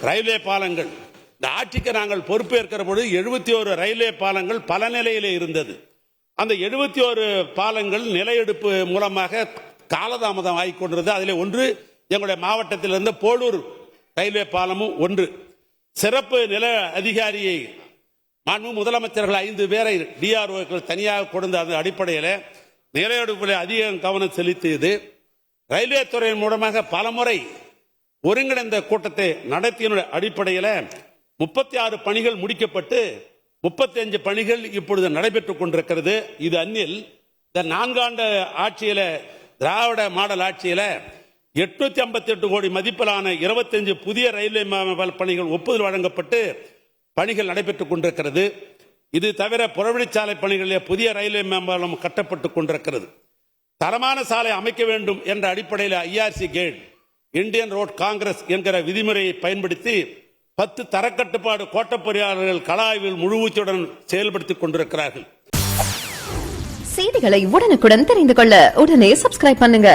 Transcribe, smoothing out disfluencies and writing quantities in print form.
Railway பாலங்கள் இந்த ஆட்சிக்கு நாங்கள் பொறுப்பேற்கிற பொழுது 71 ரயில்வே பாலங்கள் பல நிலையிலே இருந்தது. அந்த 71 பாலங்கள் நிலையெடுப்பு மூலமாக காலதாமதம் ஆகிக் கொண்டிருந்தது. அதில் ஒன்று எங்களுடைய மாவட்டத்தில் இருந்த போலூர் ரயில்வே பாலமும் ஒன்று. சிறப்பு நில அதிகாரியை மாண்பு முதலமைச்சர்கள் 5 பேரை டிஆர்ஓக்கள் தனியாக கொடுத்த அந்த அடிப்படையில் நிலையெடுப்பில் அதிக கவனம் செலுத்தியது. ரயில்வே துறையின் மூலமாக பலமுறை ஒருங்கிணைந்த கூட்டத்தை நடத்திய அடிப்படையில் 36 பணிகள் முடிக்கப்பட்டு 35 பணிகள் இப்பொழுது நடைபெற்றுக் கொண்டிருக்கிறது. இது அந்நில் இந்த 4 ஆண்டு ஆட்சியில திராவிட மாடல் ஆட்சியில 858 கோடி மதிப்பிலான 25 புதிய ரயில்வே பணிகள் ஒப்புதல் வழங்கப்பட்டு பணிகள் நடைபெற்றுக் கொண்டிருக்கிறது. இது தவிர புறவழிச்சாலை பணிகளில் புதிய ரயில்வே மேம்பாலம் கட்டப்பட்டுக் கொண்டிருக்கிறது. தரமான சாலை அமைக்க வேண்டும் என்ற அடிப்படையில் ஐஆர்சி கேட் இந்தியன் ரோட் காங்கிரஸ் என்கிற விதிமுறையை பயன்படுத்தி 10 தரக்கட்டுப்பாடு கோட்ட பொறியாளர்கள் கள ஆய்வில் முழுவூச்சுடன் செயல்படுத்திக் கொண்டிருக்கிறார்கள். செய்திகளை உடனுக்குடன் தெரிந்து கொள்ள உடனே சப்ஸ்கிரைப் பண்ணுங்க.